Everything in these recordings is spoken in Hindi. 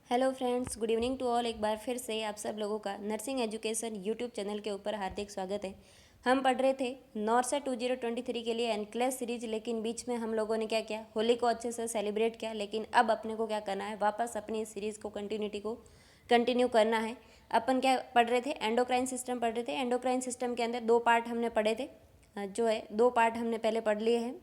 Hello friends, good evening to all. एक बार फिर से आप सब लोगों का नर्सिंग एजुकेशन यूट्यूब चैनल के ऊपर हार्दिक स्वागत है। हम पढ़ रहे थे नॉर्सा 2023 के लिए एनक्लेस सीरीज, लेकिन बीच में हम लोगों ने क्या किया, होली को अच्छे से सेलिब्रेट किया। लेकिन अब अपने को क्या करना है, वापस अपनी इस सीरीज़ को कंटिन्यू करना है। अपन क्या पढ़ रहे थे, एंडोक्राइन सिस्टम पढ़ रहे थे। एंडोक्राइन सिस्टम के अंदर दो पार्ट हमने पढ़े थे, जो है दो पार्ट हमने पहले पढ़ लिए हैं।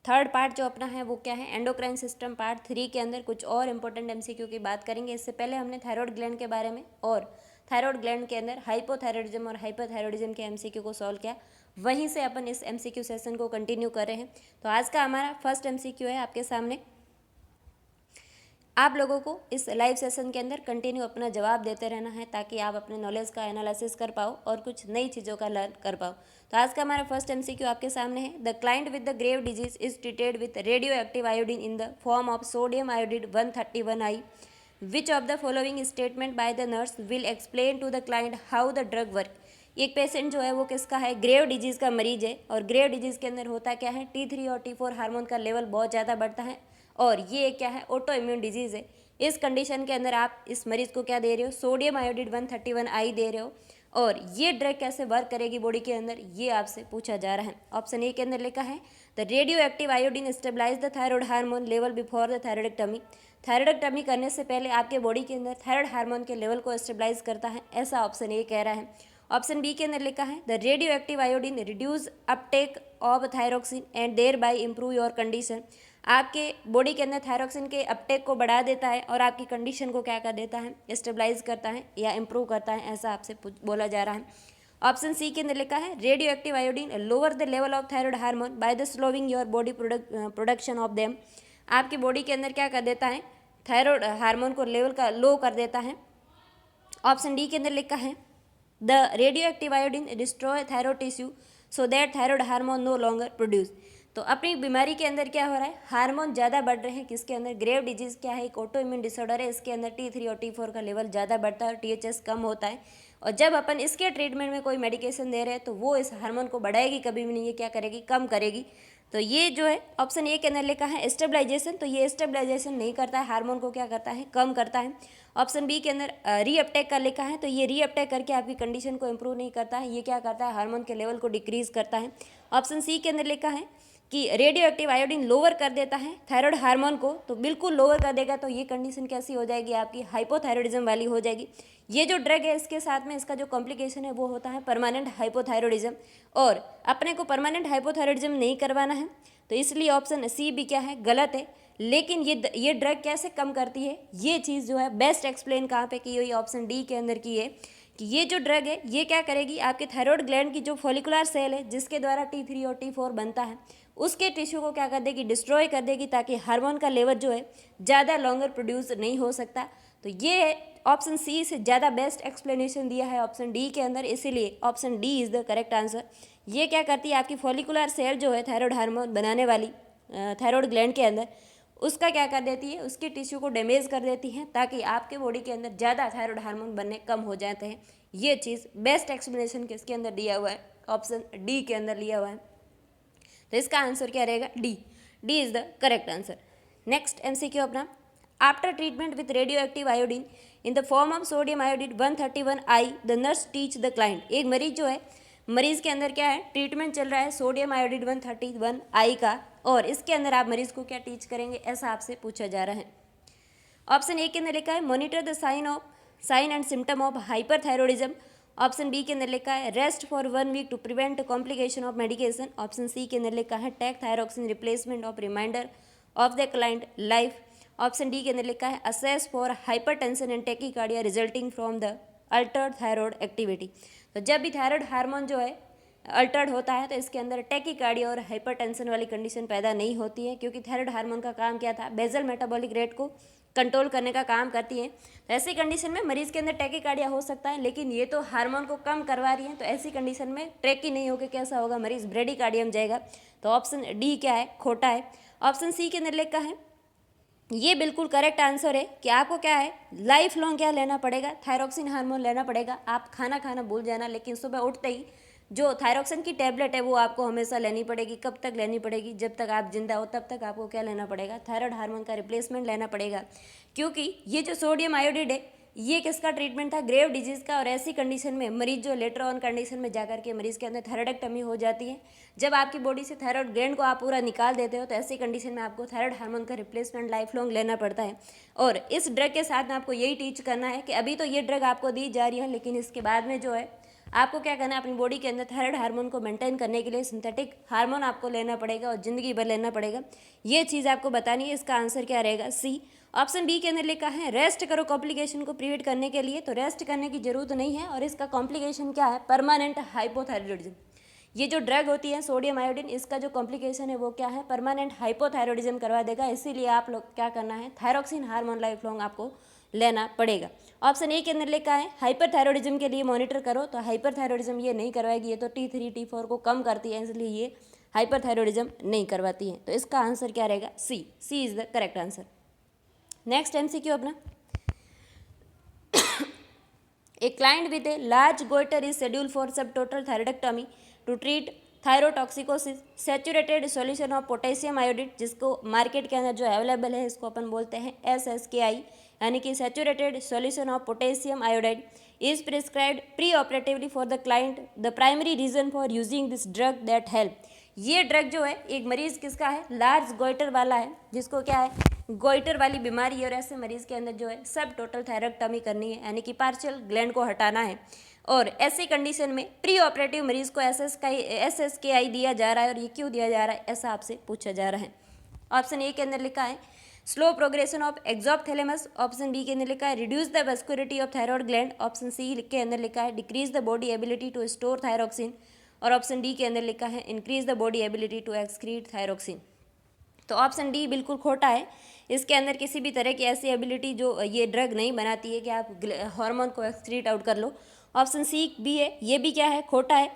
थर्ड पार्ट जो अपना है वो क्या है, एंडोक्राइन सिस्टम पार्ट 3 के अंदर कुछ और इंपॉर्टेंट एमसीक्यू की बात करेंगे। इससे पहले हमने थायराइड ग्लैंड के बारे में और थायराइड ग्लैंड के अंदर हाइपोथायरॉयडिज्म और हाइपरथायरॉयडिज्म के एमसीक्यू को सॉल्व किया। वहीं से अपन इस एमसीक्यू सेशन को कंटिन्यू कर रहे हैं। तो आज का हमारा फर्स्ट एमसीक्यू है आपके सामने। आप लोगों को इस लाइव सेशन के अंदर कंटिन्यू अपना जवाब देते रहना है, ताकि आप अपने नॉलेज का एनालिसिस कर पाओ और कुछ नई चीज़ों का लर्न कर पाओ। तो आज का हमारा फर्स्ट एमसीक्यू आपके सामने है। The client with the grave disease is treated with radio active iodine in the form of sodium iodide 131 I। Which of the following statement by the nurse will explain to the client how the drug work. एक पेशेंट जो है वो किसका है, ग्रेव डिजीज़ का मरीज है। और ग्रेव डिजीज़ के अंदर होता क्या है, T3 और T4 हार्मोन का लेवल बहुत ज़्यादा बढ़ता है, और ये क्या है, ऑटो इम्यून डिजीज़ है। इस कंडीशन के अंदर आप इस मरीज को क्या दे रहे हो, सोडियम आयोडीड 131 I दे रहे हो। और ये ड्रग कैसे वर्क करेगी बॉडी के अंदर, ये आपसे पूछा जा रहा है। ऑप्शन ए के अंदर लिखा है the radio active iodine stabilize the thyroid hormone level before the thyroidectomy. Thyroidectomy करने से पहले आपके बॉडी के अंदर थायराइड हार्मोन के लेवल को स्टेबलाइज करता है, ऐसा ऑप्शन ए कह रहा है। ऑप्शन बी के अंदर लिखा है the radio active iodine reduce uptake of thyroxine and thereby improve your condition. आपके बॉडी के अंदर थायरोक्सिन के अपटेक को बढ़ा देता है और आपकी कंडीशन को क्या कर देता है, स्टेबलाइज करता है या इम्प्रूव करता है, ऐसा आपसे बोला जा रहा है। ऑप्शन सी के अंदर लिखा है radio active iodine lower the level of thyroid hormone by the slowing your body production of them. आपकी बॉडी के अंदर क्या कर देता है, थायराइड हार्मोन को लेवल का लो कर देता है। ऑप्शन डी के अंदर लिखा है the radio active iodine destroy thyroid tissue so that thyroid hormone no longer produce. तो अपनी बीमारी के अंदर क्या हो रहा है, हार्मोन ज़्यादा बढ़ रहे हैं। किसके अंदर, ग्रेव डिजीज़ क्या है, एक ऑटो इम्यून डिसऑर्डर है। इसके अंदर T3 और T4 का लेवल ज़्यादा बढ़ता है और THS कम होता है। और जब अपन इसके ट्रीटमेंट में कोई मेडिकेशन दे रहे हैं तो वो इस हार्मोन को बढ़ाएगी कभी भी नहीं, ये क्या करेगी, कम करेगी। तो ये जो है ऑप्शन ए के अंदर लिखा है स्टेबलाइजेशन, तो ये स्टेबलाइजेशन नहीं करता है, हार्मोन को क्या करता है, कम करता है। ऑप्शन बी के अंदर रीअपटेक का लिखा है, तो ये रीअपटेक करके आपकी कंडीशन को इंप्रूव नहीं करता है, ये क्या करता है, हार्मोन के लेवल को डिक्रीज करता है। ऑप्शन सी के अंदर लिखा है कि रेडियो एक्टिव आयोडीन लोअर कर देता है थायराइड हार्मोन को, तो बिल्कुल लोअर कर देगा, तो ये कंडीशन कैसी हो जाएगी, आपकी हाइपोथायरॉयडिज्म वाली हो जाएगी। ये जो ड्रग है इसके साथ में इसका जो कॉम्प्लिकेशन है वो होता है परमानेंट हाइपोथायरॉयडिज्म, और अपने को परमानेंट हाइपोथायरॉयडिज्म नहीं करवाना है, तो इसलिए ऑप्शन सी भी क्या है, गलत है। लेकिन ये ड्रग कैसे कम करती है, ये चीज़ जो है बेस्ट एक्सप्लेन कहाँ पे की हुई, ऑप्शन डी के अंदर की है कि ये जो ड्रग है ये क्या करेगी, आपके थायराइड ग्लैंड की जो फॉलिकुलर सेल है जिसके द्वारा T3 और T4 बनता है, उसके टिश्यू को क्या कर देगी, डिस्ट्रॉय कर देगी, ताकि हार्मोन का लेवल जो है ज़्यादा लॉन्गर प्रोड्यूस नहीं हो सकता। तो ये ऑप्शन सी से ज़्यादा बेस्ट एक्सप्लेनेशन दिया है ऑप्शन डी के अंदर, इसीलिए option D is the correct answer. ये क्या करती है, आपकी फॉलिकुलर सेल जो है थायराइड हार्मोन बनाने वाली थायराइड ग्लैंड के अंदर, उसका क्या कर देती है, उसके टिश्यू को डैमेज कर देती है, ताकि आपके बॉडी के अंदर ज़्यादा थायराइड हार्मोन बनने कम हो जाते हैं। ये चीज़ बेस्ट एक्सप्लेनेशन किसके अंदर दिया हुआ है, ऑप्शन डी के अंदर लिया हुआ है। तो इसका आंसर क्या रहेगा, D. D is the correct answer. Next MCQ अपना, after treatment with radio active iodine in the form of sodium iodine 131 I the nurse teach the client. एक मरीज जो है, मरीज के अंदर क्या है, ट्रीटमेंट चल रहा है सोडियम आयोडीन 131 I का, और इसके अंदर आप मरीज को क्या टीच करेंगे, ऐसा आपसे पूछा जा रहा है। ऑप्शन ए के अंदर लिखा है monitor the sign and symptom of hyperthyroidism. Option B के अंदर लिखा है rest for 1 week to prevent complication of medication. Option C के अंदर लिखा है take thyroxine replacement of reminder of the client life. Option D के अंदर लिखा है assess for hypertension and tachycardia resulting from the altered thyroid activity. तो जब भी थायराइड हार्मोन जो है अल्टर्ड होता है तो इसके अंदर टेकिकार्डिया और हाइपरटेंशन वाली कंडीशन पैदा नहीं होती है, क्योंकि थायराइड हार्मोन का काम क्या था, बेजल मेटाबॉलिक रेट को कंट्रोल करने का काम करती है। तो ऐसी कंडीशन में मरीज के अंदर टेकिकार्डिया हो सकता है, लेकिन ये तो हार्मोन को कम करवा रही है, तो ऐसी कंडीशन में ट्रेकी नहीं होकर कैसा होगा, मरीज ब्रेडिकार्डियम जाएगा। तो ऑप्शन डी क्या है, खोटा है। ऑप्शन सी के अंदर लिखा है ये बिल्कुल करेक्ट आंसर है कि आपको क्या है, लाइफ लॉन्ग क्या लेना पड़ेगा, थायरोक्सिन हार्मोन लेना पड़ेगा। आप खाना खाना भूल जाना, लेकिन सुबह उठते ही जो थायरोक्सिन की टैबलेट है वो आपको हमेशा लेनी पड़ेगी। कब तक लेनी पड़ेगी? जब तक आप जिंदा हो तब तक आपको क्या लेना पड़ेगा? थायराइड हार्मोन का रिप्लेसमेंट लेना पड़ेगा, क्योंकि ये जो सोडियम आयोडाइड है ये किसका ट्रीटमेंट था? ग्रेव डिजीज़ का। और ऐसी कंडीशन में मरीज जो लेटर ऑन कंडीशन में जाकर के मरीज के अंदर थायराइडेक्टमी हो जाती है। जब आपकी बॉडी से थायराइड ग्लैंड को आप पूरा निकाल देते हो तो ऐसी कंडीशन में आपको थायराइड हार्मोन का रिप्लेसमेंट लाइफ लॉन्ग लेना पड़ता है। और इस ड्रग के साथ में आपको यही टीच करना है कि अभी तो ये ड्रग आपको दी जा रही है, लेकिन इसके बाद में जो है आपको क्या करना है, अपनी बॉडी के अंदर थायराइड हार्मोन को मेंटेन करने के लिए सिंथेटिक हार्मोन आपको लेना पड़ेगा और ज़िंदगी भर लेना पड़ेगा। ये चीज़ आपको बतानी है। इसका आंसर क्या रहेगा? सी। ऑप्शन बी के अंदर लिखा है रेस्ट करो कॉम्प्लिकेशन को प्रिवेंट करने के लिए। तो रेस्ट करने की जरूरत नहीं है और इसका कॉम्प्लिकेशन क्या है? Permanent hypothyroidism. ये जो ड्रग होती है सोडियम आयोडीन, इसका जो कॉम्प्लिकेशन है वो क्या है? परमानेंट हाइपोथायरॉयडिज्म करवा देगा। इसीलिए आप लोग क्या करना है? थायरोक्सिन हार्मोन लाइफ लॉन्ग आपको लेना पड़ेगा। ऑप्शन ए के अंदर लिखा है हाइपरथायरॉयडिज्म के लिए मॉनिटर करो। तो हाइपरथायरॉयडिज्म ये नहीं करवाएगी, ये तो T3 T4 को कम करती है, इसलिए ये हाइपरथायरॉयडिज्म नहीं करवाती है। तो इसका आंसर क्या रहेगा? C. C is the correct answer. Next MCQ अपना, a client with a large goiter is scheduled for subtotal thyroidectomy to treat thyrotoxicosis. Saturated solution of potassium iodide, जिसको मार्केट के अंदर जो अवेलेबल है इसको अपन बोलते हैं SSKI, यानी कि saturated solution of potassium iodide, is prescribed preoperatively for the client. The primary reason for using this drug that help. ये ड्रग जो है एक मरीज किसका है? लार्ज गोइटर वाला है, जिसको क्या है? गोइटर वाली बीमारी है। और ऐसे मरीज के अंदर जो है सब टोटल थायरोक्टमी करनी है, यानी कि पार्शियल ग्लैंड को हटाना है। और ऐसी कंडीशन में प्री ऑपरेटिव मरीज को SSKI दिया जा रहा है। और ये क्यों दिया जा रहा है ऐसा आपसे पूछा जा रहा है। ऑप्शन ए के अंदर लिखा है slow progression of exophthalmos. Option B के अंदर लिखा है reduce the vascularity of thyroid gland. Option C के अंदर लिखा है decrease the body ability to store thyroxine. और ऑप्शन डी के अंदर लिखा है increase the body ability to excrete thyroxine. तो ऑप्शन डी बिल्कुल खोटा है। इसके अंदर किसी भी तरह की ऐसी एबिलिटी जो ये ड्रग नहीं बनाती है कि आप हार्मोन को एक्सक्रीट आउट कर लो। ऑप्शन सी बी है, ये भी क्या है? खोटा है।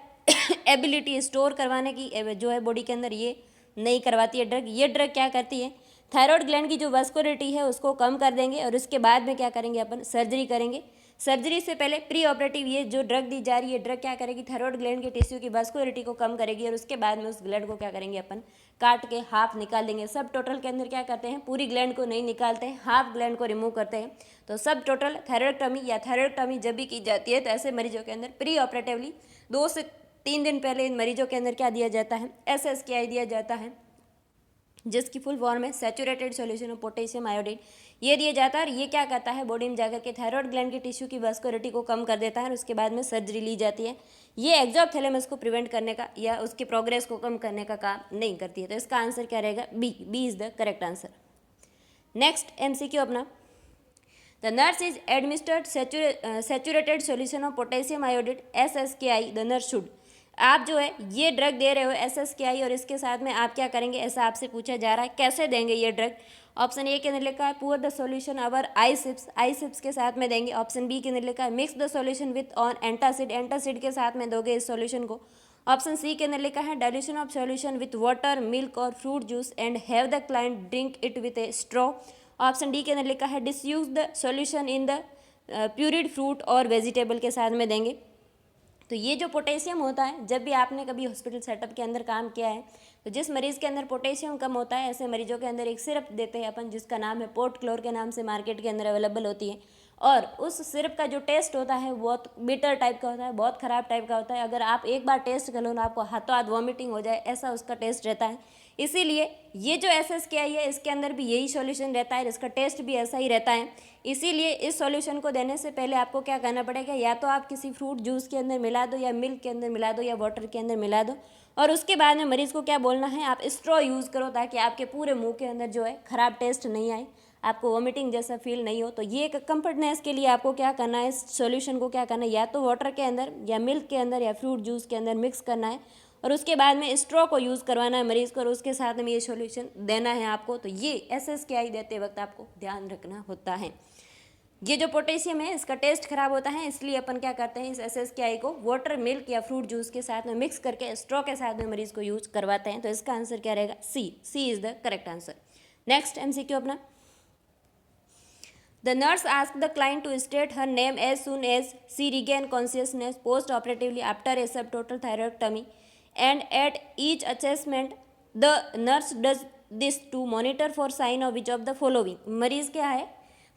एबिलिटी स्टोर करवाने की जो है बॉडी के अंदर ये नहीं करवाती है ड्रग। ये ड्रग क्या करती है? थायराइड ग्लैंड की जो वस्कुलरिटी है उसको कम कर देंगे और उसके बाद में क्या करेंगे? अपन सर्जरी करेंगे। सर्जरी से पहले प्री ऑपरेटिव ये जो ड्रग दी जा रही है, ड्रग क्या करेगी? थायराइड ग्लैंड के टिश्यू की वस्कुलरिटी को कम करेगी और उसके बाद में उस ग्लैंड को क्या करेंगे? अपन काट के हाफ निकाल देंगे। सब टोटल के अंदर क्या करते हैं? पूरी ग्लैंड को नहीं निकालते हैं, हाफ ग्लैंड को रिमूव करते हैं। तो सब टोटल थायराइडक्टमी या थायराइडक्टमी जब भी की जाती है तो ऐसे मरीजों के अंदर प्री ऑपरेटिवली 2 से 3 दिन पहले इन मरीजों के अंदर क्या दिया जाता है? SSKI दिया जाता है, जिसकी फुल फॉर्म है saturated solution of potassium iodide. ये दिया जाता है और ये क्या करता है? बॉडी में जाकर के थायराइड ग्लैंड के टिश्यू की वस्कुलरिटी को कम कर देता है और उसके बाद में सर्जरी ली जाती है। ये एक्सोप्थैलेमस को प्रिवेंट करने का या उसकी प्रोग्रेस को कम करने का काम नहीं करती है। तो इसका आंसर क्या रहेगा? B. B is the correct answer. Next MCQ अपना, the nurse is administered saturated solution of potassium iodide SSKI। The nurse should. आप जो है ये ड्रग दे रहे हो SSKI और इसके साथ में आप क्या करेंगे ऐसा आपसे पूछा जा रहा है। कैसे देंगे ये ड्रग? ऑप्शन ए के अंदर लिखा है pour the solution over ice chips के साथ में देंगे। ऑप्शन बी के अंदर लिखा है mix the solution with on antacid के साथ में दोगे इस सॉल्यूशन को। ऑप्शन सी के अंदर लिखा है dilution of solution with water, milk और fruit juice and have the client drink it with a straw. Option D के अंदर लिखा है disuse the solution in the pureed fruit और वेजिटेबल के साथ में देंगे। तो ये जो पोटेशियम होता है, जब भी आपने कभी हॉस्पिटल सेटअप के अंदर काम किया है तो जिस मरीज़ के अंदर पोटेशियम कम होता है ऐसे मरीजों के अंदर एक सिरप देते हैं अपन, जिसका नाम है पोर्ट क्लोर के नाम से मार्केट के अंदर अवेलेबल होती है। और उस सिरप का जो टेस्ट होता है बहुत बिटर टाइप का होता है, बहुत ख़राब टाइप का होता है। अगर आप एक बार टेस्ट कर लो ना आपको हाथों हाथ वॉमिटिंग हो जाए, ऐसा उसका टेस्ट रहता है। इसीलिए ये जो SSKI है इसके अंदर भी यही सॉल्यूशन रहता है, इसका टेस्ट भी ऐसा ही रहता है। इसीलिए इस सॉल्यूशन को देने से पहले आपको क्या करना पड़ेगा? या तो आप किसी फ्रूट जूस के अंदर मिला दो या मिल्क के अंदर मिला दो या वाटर के अंदर मिला दो। और उसके बाद में मरीज़ को क्या बोलना है? आप स्ट्रॉ यूज़ करो ताकि आपके पूरे मुंह के अंदर जो है ख़राब टेस्ट नहीं आए, आपको वोमिटिंग जैसा फील नहीं हो। तो ये एक कम्फर्टनेस के लिए आपको क्या करना है? इस सॉल्यूशन को क्या करना है? या तो वाटर के अंदर या मिल्क के अंदर या फ्रूट जूस के अंदर मिक्स करना है और उसके बाद में स्ट्रॉ को यूज़ करवाना है मरीज़ को और उसके साथ में ये सॉल्यूशन देना है आपको। तो ये SSKI देते वक्त आपको ध्यान रखना होता है। ये जो पोटेशियम है इसका टेस्ट खराब होता है, इसलिए अपन क्या करते हैं? इस SSKI को वाटर, मिल्क या फ्रूट जूस के साथ में मिक्स करके स्ट्रॉ के साथ में मरीज़ को यूज़ करवाते हैं। तो इसका आंसर क्या रहेगा? C. C is the correct answer. Next MCQ अपना, The nurse asked the client to state her name as soon as she regained consciousness post-operatively after a subtotal thyroidectomy, and at each assessment, the nurse does this to monitor for sign of which of the following. मरीज क्या है,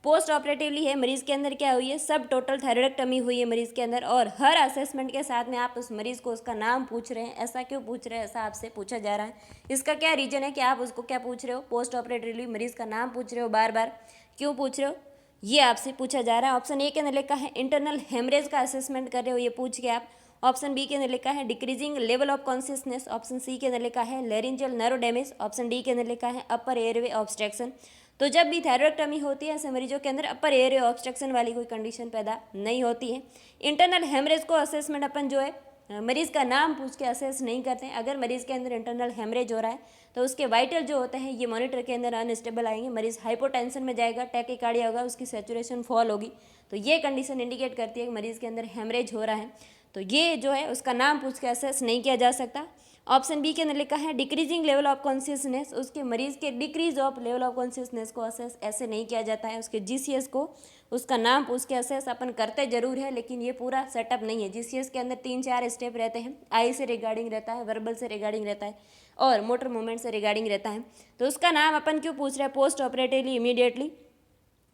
पोस्ट ऑपरेटिवली है, मरीज के अंदर क्या हुई है, सब टोटल थायराइडेक्टमी हुई है मरीज के अंदर, और हर असेसमेंट के साथ में आप उस मरीज को उसका नाम पूछ रहे हैं। ऐसा क्यों पूछ रहे हैं, ऐसा आपसे पूछा जा रहा है। इसका क्या रीजन है कि आप उसको क्या पूछ रहे हो, पोस्ट ऑपरेटिवली मरीज का नाम पूछ रहे हो, बार बार क्यों पूछ रहे हो, ये आपसे पूछा जा रहा है। ऑप्शन ए के अंदर लिखा है इंटरनल हेमरेज का असेसमेंट कर रहे हो, ये पूछ के आप। ऑप्शन बी के अंदर लिखा है decreasing level of consciousness. Option C के अंदर लिखा है laryngeal nerve damage. Option D के अंदर लिखा है अपर एयरवे ऑब्स्ट्रक्शन। तो जब भी थायराइडेक्टमी होती है ऐसे मरीजों के अंदर अपर एयरवे ऑब्स्ट्रक्शन वाली कोई कंडीशन पैदा नहीं होती है। इंटरनल हेमरेज को असेसमेंट अपन जो है मरीज़ का नाम पूछ के असेस नहीं करते हैं। अगर मरीज़ के अंदर इंटरनल हेमरेज हो रहा है तो उसके वाइटल जो होते हैं ये मॉनिटर के अंदर अनस्टेबल आएंगे, मरीज़ हाइपोटेंशन में जाएगा, टैकीकार्डिया होगा, उसकी सैचुरेशन फॉल होगी। तो ये कंडीशन इंडिकेट करती है कि मरीज़ के अंदर हेमरेज हो रहा है। तो ये जो है उसका नाम पूछ के असेस नहीं किया जा सकता। ऑप्शन बी के अंदर लिखा है डिक्रीजिंग लेवल ऑफ कॉन्शियसनेस, उसके मरीज़ के decrease of level of consciousness को असेस ऐसे नहीं किया जाता है। उसके जीसीएस को उसका नाम पूछ के असेस अपन करते जरूर है, लेकिन ये पूरा सेटअप नहीं है। जीसीएस के अंदर 3-4 स्टेप रहते हैं। आई से रिगार्डिंग रहता है, वर्बल से रिगार्डिंग रहता है और मोटर मूवमेंट से रिगार्डिंग रहता है। तो उसका नाम अपन क्यों पूछ रहे हैं पोस्ट ऑपरेटिवली इमीडिएटली,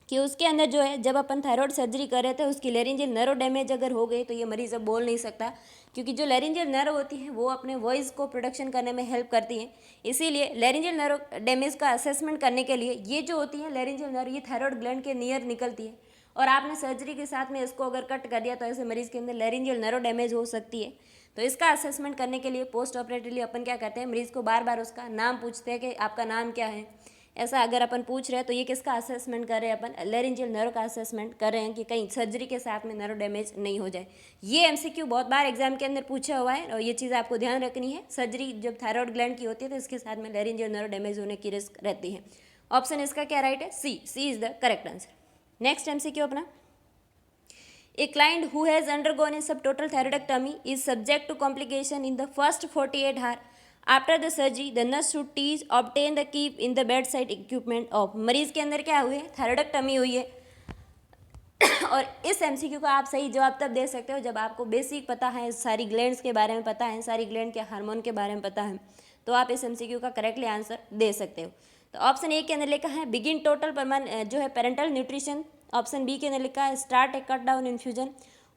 कि उसके अंदर जो है जब अपन थायराइड सर्जरी कर रहे थे उसकी लेरिंजियल नर्व डैमेज अगर हो गई तो ये मरीज़ अब बोल नहीं सकता, क्योंकि जो लेरिंजियल नर्व होती है वो अपने वॉइस को प्रोडक्शन करने में हेल्प करती है। इसीलिए लेरिंजियल नर्व डैमेज का असेसमेंट करने के लिए ये जो होती है लेरिंजियल नर्व ये थायराइड ग्लैंड के नियर निकलती है, और आपने सर्जरी के साथ में इसको अगर कट कर दिया तो ऐसे मरीज़ के अंदर लेरिंजियल नर्व डैमेज हो सकती है। तो इसका असेसमेंट करने के लिए पोस्ट ऑपरेटिवली अपन क्या करते हैं, मरीज़ को बार बार उसका नाम पूछते हैं कि आपका नाम क्या है। ऐसा अगर अपन पूछ रहे हैं तो ये किसका असेसमेंट कर रहे हैं, अपन लेरिंजियल नर्व का असेसमेंट कर रहे हैं कि कहीं सर्जरी के साथ में नर्व डैमेज नहीं हो जाए। ये एमसीक्यू बहुत बार एग्जाम के अंदर पूछा हुआ है और ये चीज़ आपको ध्यान रखनी है। सर्जरी जब थायराइड ग्लैंड की होती है तो इसके साथ में लेरिंजियल नर्व डैमेज होने की रिस्क रहती है। ऑप्शन इसका क्या राइट है, C is the correct answer. Next MCQ अपना, A client who has undergone a subtotal thyroidectomy is subject to complication in the first 48 hours. After the surgery, the nurse should teach obtain the keep in the bedside equipment of. मरीज के अंदर क्या हुई है, थायराइडेक्टमी हुई है। और इस एमसीक्यू का आप सही जवाब तब दे सकते हो जब आपको बेसिक पता है, सारी ग्लैंड्स के बारे में पता है, सारी ग्लैंड के हार्मोन के बारे में पता है, तो आप इस एमसीक्यू का करेक्टली आंसर दे सकते हो। तो ऑप्शन ए के अंदर लिखा है बिगिन टोटल जो है पेरेंटल न्यूट्रिशन। ऑप्शन बी के अंदर लिखा है start a cut down infusion.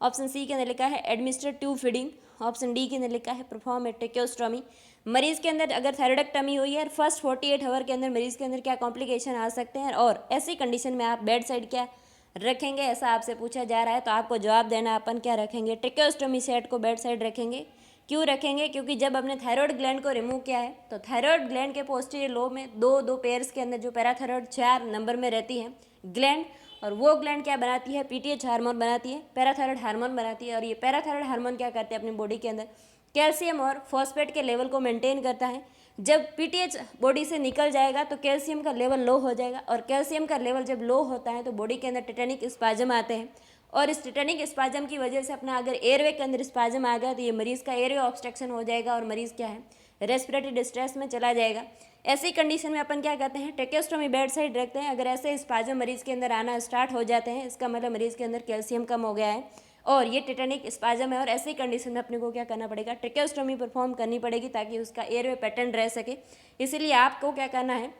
Option C के अंदर लिखा है administer tube feeding. Option D के अंदर लिखा है परफॉर्म ए ट्रेकियोस्टोमी। मरीज़ के अंदर अगर थायराइडेक्टमी हुई है फर्स्ट 48 आवर के अंदर मरीज़ के अंदर क्या कॉम्प्लिकेशन आ सकते हैं, और ऐसी कंडीशन में आप बेड साइड क्या रखेंगे, ऐसा आपसे पूछा जा रहा है। तो आपको जवाब देना, अपन क्या रखेंगे, ट्रेकियोस्टोमी सेट को बेड साइड रखेंगे। क्यों रखेंगे, क्योंकि जब हमने थायराइड ग्लैंड को रिमूव किया है तो थायराइड ग्लैंड के पोस्टीरियर लोब में दो पेयर्स के अंदर जो पैराथायराइड 4 नंबर में रहती है ग्लैंड, और वो ग्लैंड क्या बनाती है, पीटीएच हार्मोन बनाती है, पैराथायराइड हार्मोन बनाती है। और ये पैराथायराइड हार्मोन क्या करते हैं अपनी बॉडी के अंदर, कैल्शियम और फॉस्फेट के लेवल को मेंटेन करता है। जब पीटीएच बॉडी से निकल जाएगा तो कैल्शियम का लेवल लो हो जाएगा, और कैल्शियम का लेवल जब लो होता है तो बॉडी के अंदर टेटेनिक स्पाजम आते हैं, और इस टेटेनिक स्पाजम की वजह से अपना अगर एयरवे के अंदर स्पाजम आ गया तो ये मरीज़ का एयरवे ऑब्स्ट्रक्शन हो जाएगा और मरीज़ क्या है, रेस्पिरेटरी डिस्ट्रेस में चला जाएगा। ऐसी कंडीशन में अपन क्या करते हैं, ट्रेकियोस्टोमी बेड साइड रखते हैं। अगर ऐसे स्पाजम मरीज़ के अंदर आना स्टार्ट हो जाते हैं, इसका मतलब मरीज़ के अंदर कैल्शियम कम हो गया है और ये टेटेनिक स्पाजम है, और ऐसी कंडीशन में अपने को क्या करना पड़ेगा, ट्रेकियोस्टोमी परफॉर्म करनी पड़ेगी ताकि उसका एयरवे पैटर्न रह सके। इसीलिए आपको क्या करना है,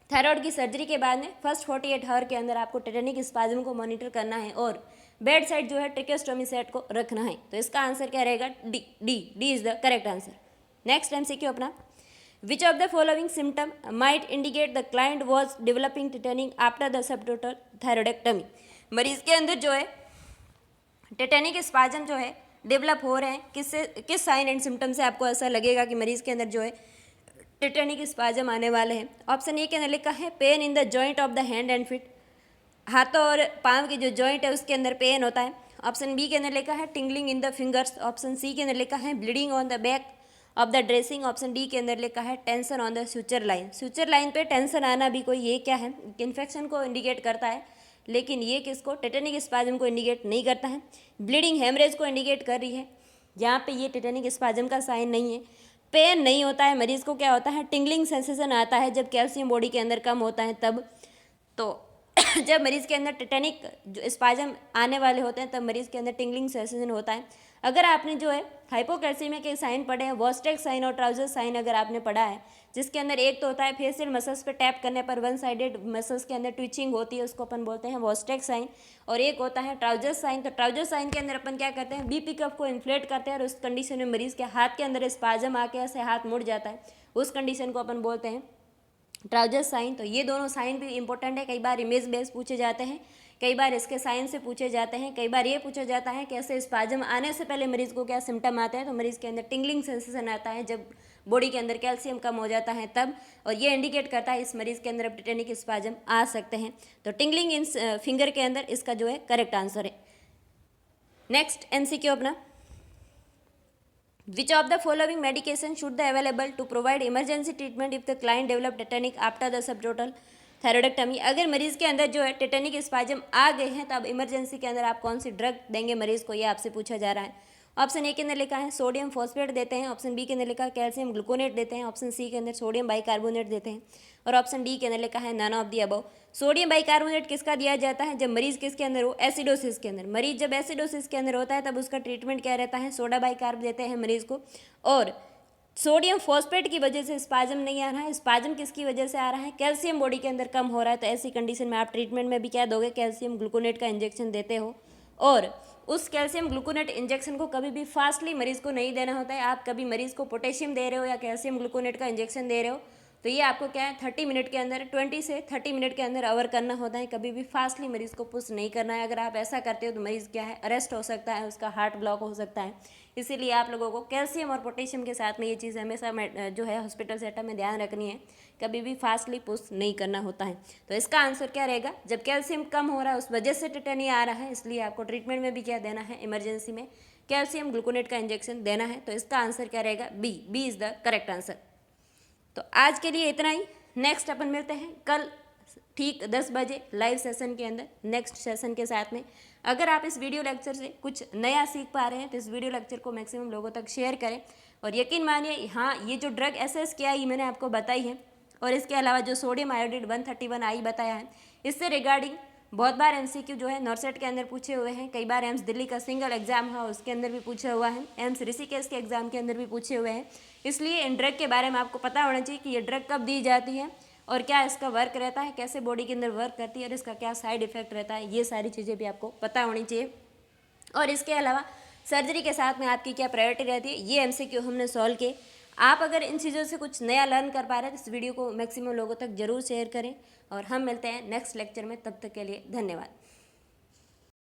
थायराइड की सर्जरी के बाद में फर्स्ट 48 आवर के अंदर आपको टेटेनिक स्पाजम को मॉनिटर करना है और बेड साइड जो है ट्रेकियोस्टोमी सेट को रखना है। तो इसका आंसर क्या रहेगा, D is the correct answer. Next MCQ अपना, which of the following symptom might indicate the client was developing tetanic after the subtotal thyroidectomy. मरीज के अंदर जो है टेटेनिक स्पाजम जो है डेवलप हो रहे हैं, किस साइन एंड सिम्टम से आपको ऐसा लगेगा कि मरीज के अंदर जो है टेटेनिक स्पाजम आने वाले हैं। ऑप्शन ए के अंदर लिखा है pain in the joint of the hand and fit, हाथों और पाँव की जो जॉइंट है उसके अंदर पेन होता है। ऑप्शन बी के अंदर लिखा है tingling in the fingers. Option C के अंदर लिखा है bleeding on the back of the dressing. Option D के अंदर लिखा है tension on the suture line. Suture line पे टेंशन आना भी कोई ये क्या है, इन्फेक्शन को इंडिकेट करता है, लेकिन ये किसको, टेटेनिक स्पाजम को इंडिकेट नहीं करता है। ब्लीडिंग हेमरेज को इंडिकेट कर रही है, यहाँ पे ये टेटेनिक स्पाजम का साइन नहीं है। पेन नहीं होता है, मरीज़ को क्या होता है, टिंगलिंग सेंसेशन आता है जब कैल्शियम बॉडी के अंदर कम होता है तब। तो जब मरीज़ के अंदर टेटेनिक जो स्पाजम आने वाले होते हैं तब मरीज़ के अंदर टिंगलिंग सेंसेशन होता है। अगर आपने जो है हाइपोकैल्सीमिया के साइन पढ़े हैं, वॉस्टेक साइन और ट्राउजर साइन अगर आपने पढ़ा है, जिसके अंदर एक तो होता है फेशियल मसल्स पे टैप करने पर वन साइडेड मसल्स के अंदर ट्विचिंग होती है, उसको अपन बोलते हैं वॉस्टेक साइन, और एक होता है ट्राउजर साइन। तो ट्राउजर साइन के अंदर अपन क्या करते हैं, बीपी कफ को इन्फ्लेट करते हैं और उस कंडीशन में मरीज़ के हाथ के अंदर स्पाजम आके ऐसे हाथ मुड़ जाता है, उस कंडीशन को अपन बोलते हैं ट्राउजर साइन। तो ये दोनों साइन भी इंपॉर्टेंट है, कई बार इमेज बेस पूछे जाते हैं, कई बार इसके साइन से पूछे जाते हैं, कई बार ये पूछा जाता है कि ऐसे स्पाजम आने से पहले मरीज़ को क्या सिम्टम आते हैं। तो मरीज़ के अंदर टिंगलिंग सेंसेशन आता है जब बॉडी के अंदर कैल्शियम कम हो जाता है तब, और ये इंडिकेट करता है इस मरीज़ के अंदर अब टेटेनिक स्पाजम आ सकते हैं। तो टिंगलिंग इन फिंगर के अंदर इसका जो है करेक्ट आंसर है। नेक्स्ट एमसीक्यू अपना, Which of the following medication should be available to provide emergency treatment if the client develop tetanic after the subtotal thyroidectomy? अगर मरीज़ के अंदर जो है टेटेनिक स्पाजम आ गए हैं तो अब इमरजेंसी के अंदर आप कौन सी ड्रग देंगे मरीज़ को, ये आपसे पूछा जा रहा है। ऑप्शन ए के अंदर लिखा है सोडियम फॉस्फेट देते हैं, ऑप्शन बी के अंदर लिखा है कैल्शियम ग्लूकोनेट देते हैं, ऑप्शन सी के अंदर सोडियम बाइकार्बोनेट देते हैं, और ऑप्शन डी के अंदर लिखा है none of the above. Sodium bicarbonate किसका दिया जाता है, जब मरीज़ किसके अंदर हो, एसिडोसिस के अंदर। मरीज जब एसिडोसिस के अंदर होता है तब उसका ट्रीटमेंट क्या रहता है, सोडा बाइकार्ब देते हैं मरीज़ को। और सोडियम फॉस्फेट की वजह से स्पाजम नहीं आ रहा है, स्पाजम किसकी वजह से आ रहा है, कैल्शियम बॉडी के अंदर कम हो रहा है, तो ऐसी कंडीशन में आप ट्रीटमेंट में भी क्या दोगे, कैल्शियम ग्लूकोनेट का इंजेक्शन देते हो। और उस कैल्शियम ग्लूकोनेट इंजेक्शन को कभी भी फास्टली मरीज़ को नहीं देना होता है। आप कभी मरीज़ को पोटेशियम दे रहे हो या कैल्शियम ग्लूकोनेट का इंजेक्शन दे रहे हो तो ये आपको क्या है 30 मिनट के अंदर 20 से 30 मिनट के अंदर अवर करना होता है, कभी भी फास्टली मरीज़ को पुश नहीं करना है। अगर आप ऐसा करते हो तो मरीज़ क्या है अरेस्ट हो सकता है, उसका हार्ट ब्लॉक हो सकता है। इसीलिए आप लोगों को कैल्शियम और पोटेशियम के साथ में ये चीज़ हमेशा जो है हॉस्पिटल सेटअप में ध्यान रखनी है, कभी भी फास्टली पुश नहीं करना होता है। तो इसका आंसर क्या रहेगा, जब कैल्शियम कम हो रहा है उस वजह से टेटेनिया आ रहा है, इसलिए आपको ट्रीटमेंट में भी क्या देना है, इमरजेंसी में कैल्शियम ग्लूकोनेट का इंजेक्शन देना है। तो इसका आंसर क्या रहेगा, B is the correct answer. तो आज के लिए इतना ही, नेक्स्ट अपन मिलते हैं कल ठीक 10 बजे लाइव सेशन के अंदर नेक्स्ट सेशन के साथ में। अगर आप इस वीडियो लेक्चर से कुछ नया सीख पा रहे हैं तो इस वीडियो लेक्चर को मैक्सिमम लोगों तक शेयर करें, और यकीन मानिए हाँ ये जो ड्रग SSKI मैंने आपको बताई है, और इसके अलावा जो सोडियम आयोडेट 131I बताया है, इससे रिगार्डिंग बहुत बार MCQ जो है नॉर्सेट के अंदर पूछे हुए हैं, कई बार एम्स दिल्ली का सिंगल एग्जाम है उसके अंदर भी पूछा हुआ है, एम्स ऋषिकेश के एग्जाम के अंदर भी पूछे हुए हैं। इसलिए इन ड्रग के बारे में आपको पता होना चाहिए कि ये ड्रग कब दी जाती है और क्या इसका वर्क रहता है, कैसे बॉडी के अंदर वर्क करती है और इसका क्या साइड इफेक्ट रहता है, ये सारी चीज़ें भी आपको पता होनी चाहिए। और इसके अलावा सर्जरी के साथ में आपकी क्या प्रायोरिटी रहती है, ये MCQ हमने सॉल्व किए। आप अगर इन चीज़ों से कुछ नया लर्न कर पा रहे हैं तो इस वीडियो को मैक्सिमम लोगों तक जरूर शेयर करें, और हम मिलते हैं नेक्स्ट लेक्चर में। तब तक के लिए धन्यवाद।